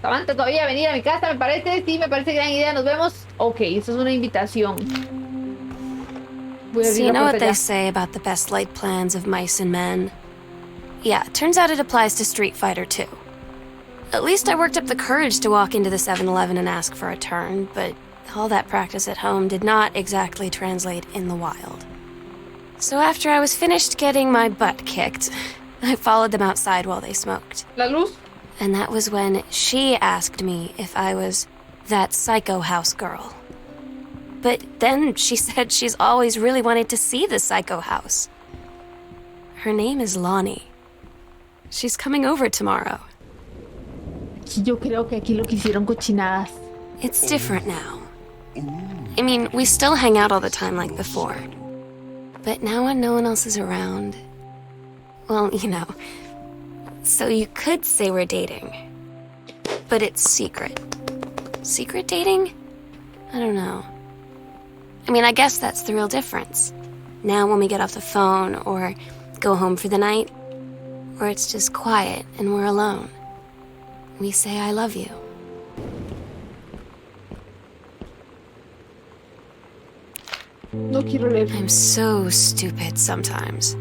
Samantha, todavía venir a mi casa, me parece. Sí, me parece gran idea. Nos vemos. Ok, eso es una invitación. Voy a So abrir you la know puerta what they ya. say about the best laid plans of mice and men? Yeah, turns out it applies to Street Fighter too. At least I worked up the courage to walk into the 7-Eleven and ask for a turn, but all that practice at home did not exactly translate in the wild. So after I was finished getting my butt kicked, I followed them outside while they smoked. La luz. And that was when she asked me if I was that psycho house girl. But then she said she's always really wanted to see the psycho house. Her name is Lonnie. She's coming over tomorrow. Yo creo que aquí lo que hicieron cochinadas. It's different now. I mean, we still hang out all the time like before. But now when no one else is around, well, you know, so you could say we're dating. But it's secret. Secret dating? I don't know. I mean, I guess that's the real difference. Now when we get off the phone or go home for the night, where it's just quiet and we're alone, we say I love you. No quiero leer. I'm so stupid sometimes.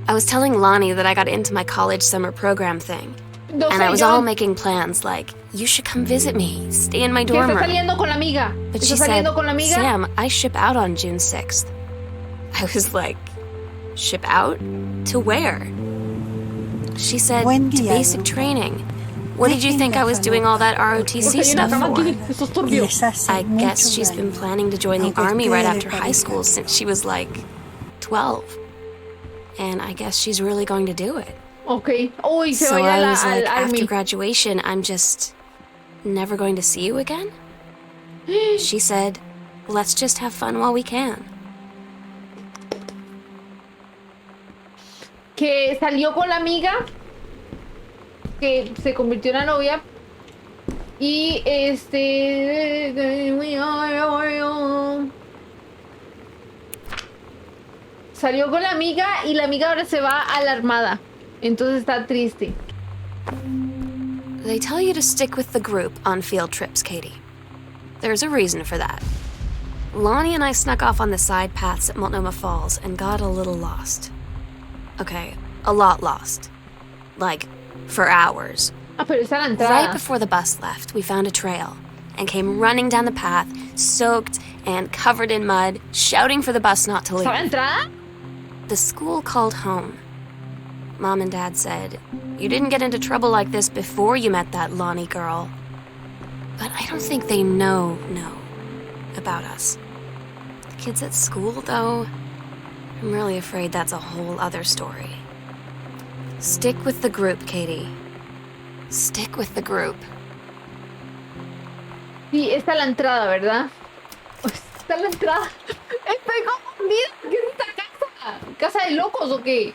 I was telling Lonnie that I got into my college summer program thing. No And sé, I was yo. all making plans like, you should come visit me, stay in my Que dorm está room. saliendo con la amiga. But Está she said, saliendo con la amiga. Sam, I ship out on June 6th. I was like, ship out? To where? She said, Buen to día. basic training. What did you think I was doing all that ROTC Porque hay una stuff cama aquí. for? Eso es turbio. Les hace I mucho guess she's been daño. planning to join the Aunque army right ustedes after high parezcan. school since she was like 12. And I guess she's really going to do it. Ok. Uy, se So va a I ir was like, al after army. graduation, I'm just never going to see you again? She said, let's just have fun while we can. Que salió con la amiga. Que se convirtió en la novia. Y salió con la amiga y la amiga ahora se va a la armada. Entonces está triste. They tell you to stick with the group on field trips, Katie. There's a reason for that. Lonnie and I snuck off on the side paths at Multnomah Falls and got a little lost. Okay, a lot lost. Like, for hours. Ah, pero está la entrada. Right before the bus left, we found a trail and came running down the path, soaked and covered in mud, shouting for the bus not to ¿Está la leave. entrada? The school called home. Mom and Dad said, you didn't get into trouble like this before you met that Lonnie girl. But I don't think they know about us. The kids at school, though, I'm really afraid that's a whole other story. Stick with the group, Katie. Stick with the group. Sí, está la entrada, ¿verdad? Está la entrada. Estoy confundida. ¿Qué es esta casa? ¿Casa de locos o qué?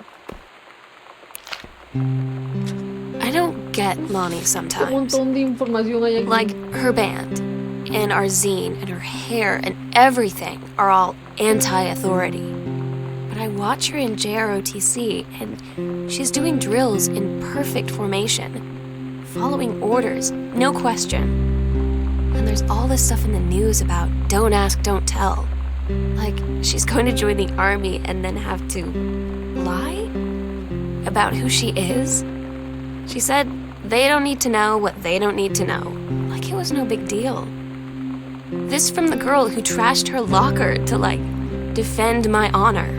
I don't get Lonnie Un sometimes. montón de información hay aquí. Like, her band, and our zine, and her hair, and everything are all anti-authority. But I watch her in JROTC, and she's doing drills in perfect formation, following orders, no question. And there's all this stuff in the news about don't ask, don't tell. Like, she's going to join the army and then have to lie about who she is. She said they don't need to know what they don't need to know. Like it was no big deal. This from the girl who trashed her locker to, like, defend my honor.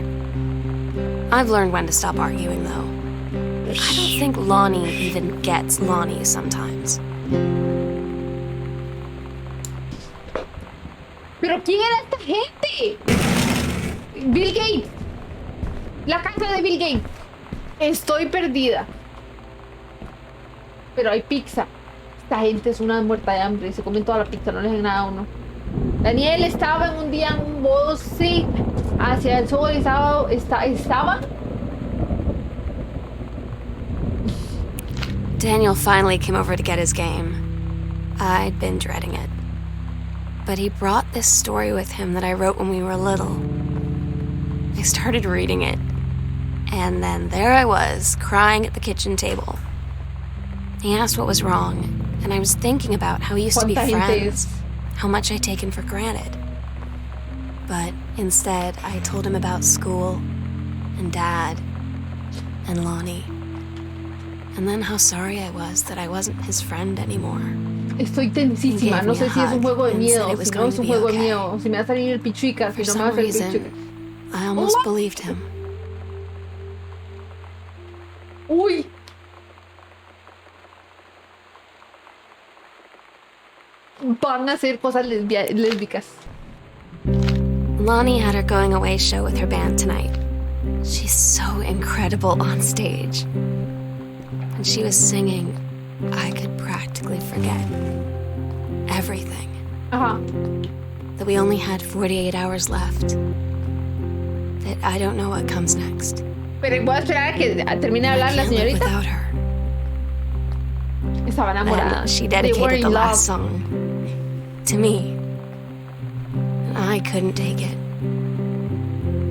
I've learned when to stop arguing, though. I don't think Lonnie even gets Lonnie sometimes. ¿Pero quién era esta gente? Bill Gates. La casa de Bill Gates. Estoy perdida. Pero hay pizza. Esta gente es una muerta de hambre. Se comen toda la pizza, no les dejan nada a uno. Daniel estaba en un día en un bosque hacia el sol. Estaba. Daniel finally came over to get his game. I'd been dreading it. But he brought this story with him that I wrote when we were little. I started reading it, and then there I was, crying at the kitchen table. He asked what was wrong, And I was thinking about how we used to be ¿Cuánta gente friends, es? how much I'd taken for granted. But instead, I told him about school, and Dad, and Lonnie. And then how sorry I was that I wasn't his friend anymore. Estoy tensísima. No sé si es un juego de miedo, si no es un juego de miedo. Si me va a salir el pichuica, si no me va a salir el pichuica. I almost believed him. Uy. Van a hacer cosas lésbicas. Lonnie had her going away show with her band tonight. She's so incredible on stage. And she was singing, I could practically forget everything. Ajá. That we only had 48 hours left. That I don't know what comes next. Pero voy a esperar a que termine de hablar la señorita. Without her. Estaba enamorada. And she They were dedicated in the love. last song to me. And I couldn't take it.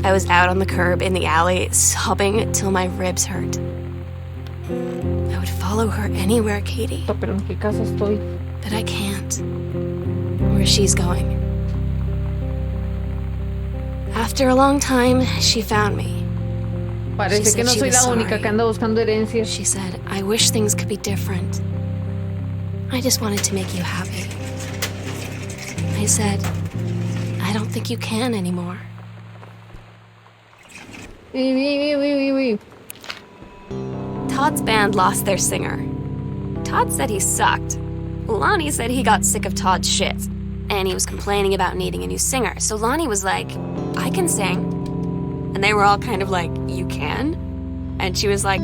I was out on the curb in the alley, sobbing till my ribs hurt. I would follow her anywhere, Katie. Pero en qué casa estoy. But I can't. Where she's going. After a long time, she found me. Parece que no soy la única que anda buscando herencia. She said, I wish things could be different. I just wanted to make you happy. I said, I don't think you can anymore. Todd's band lost their singer. Todd said he sucked. Lonnie said he got sick of Todd's shit, and he was complaining about needing a new singer. So Lonnie was like, I can sing. And they were all kind of like, you can? And she was like,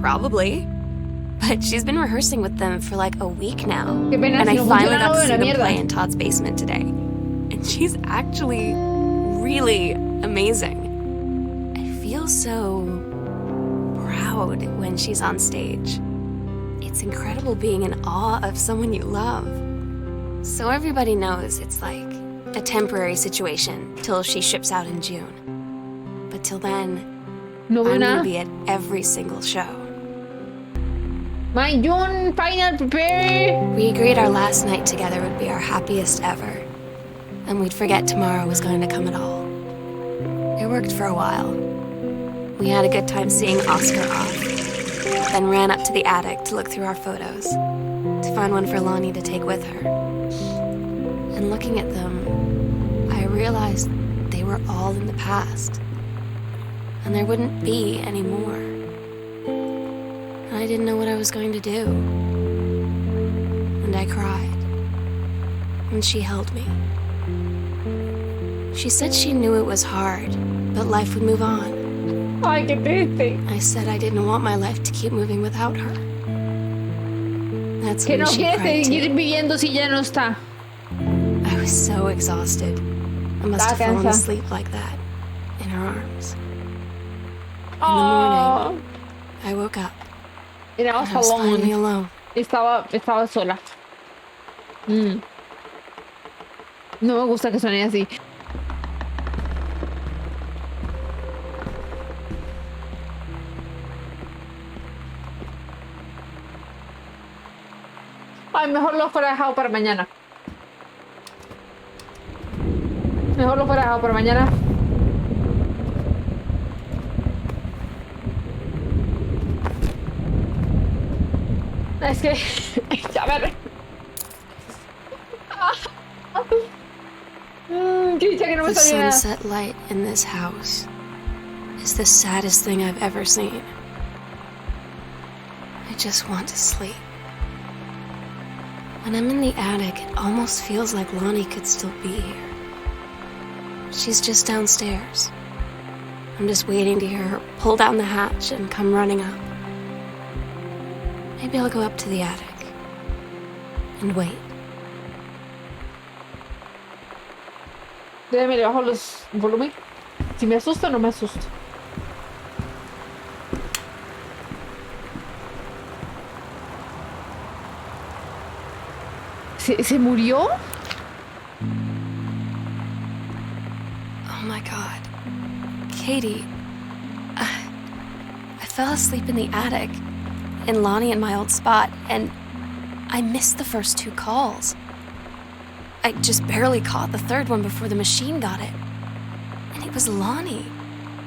probably. But she's been rehearsing with them for like a week now. And I finally got to see them play in Todd's basement today. And she's actually really amazing. I feel so proud when she's on stage. It's incredible being in awe of someone you love. So everybody knows it's like a temporary situation till she ships out in June. But till then, I'm gonna be at every single show. My June final prepare. We agreed our last night together would be our happiest ever. And we'd forget tomorrow was going to come at all. It worked for a while. We had a good time seeing Oscar off. Then ran up to the attic to look through our photos, to find one for Lonnie to take with her. And looking at them, I realized they were all in the past. And there wouldn't be any more. And I didn't know what I was going to do. And I cried. And she held me. She said she knew it was hard, but life would move on. Ay, qué triste. I said I didn't want my life to keep moving without her. That's Que when no she quiere cried seguir too. viviendo si ya no está. I was so exhausted. I must have fallen asleep like that, in her arms. In the morning, I woke up. And I I was finally alone. Estaba sola. No me gusta que suene así. Ay, mejor lo fuera dejado para mañana. Mejor lo fuera dejado para mañana. Es que... A ver. Qué dicha que no me The salió nada. sunset light in this house is the saddest thing I've ever seen. I just want to sleep. When I'm in the attic, it almost feels like Lonnie could still be here. She's just downstairs. I'm just waiting to hear her pull down the hatch and come running up. Maybe I'll go up to the attic and wait. Déjame le bajo los volumen. Si me asusto, no me asusto. ¿Se murió? Oh my God. Katie, I fell asleep in the attic, in Lonnie and my old spot, and I missed the first 2 calls. I just barely caught the third one before the machine got it. And it was Lonnie.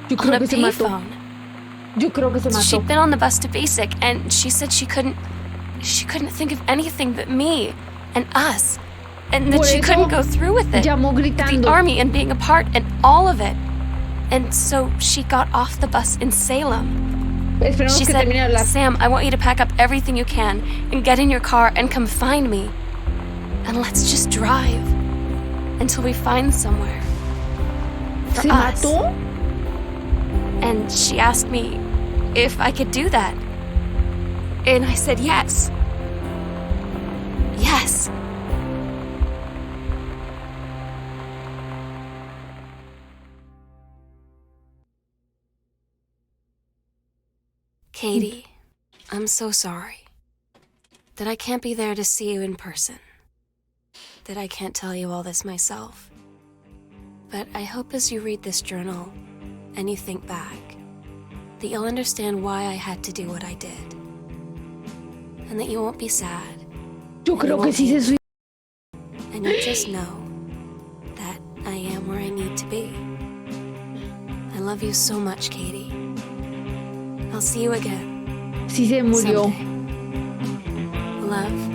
Yo On creo a que se mató. payphone. Yo creo que se mató. She'd been on the bus to Basic, and she said she couldn't think of anything but me and us. And that Por she eso couldn't go through with it. Llamó The gritando. army and being a part and all of it. And so she got off the bus in Salem. Esperemos She que said, termine de hablar. Sam, I want you to pack up everything you can and get in your car and come find me. And let's just drive until we find somewhere. For ¿Se us. mató? And she asked me if I could do that. And I said yes. Yes. Katie, I'm so sorry that I can't be there to see you in person, that I can't tell you all this myself. But I hope as you read this journal and you think back, that you'll understand why I had to do what I did. And that you won't be sad. Yo creo que sí se suicidó. And you just know that I am where I need to be. I love you so much, Katie. I'll see you again. Sí se murió. Someday. Love,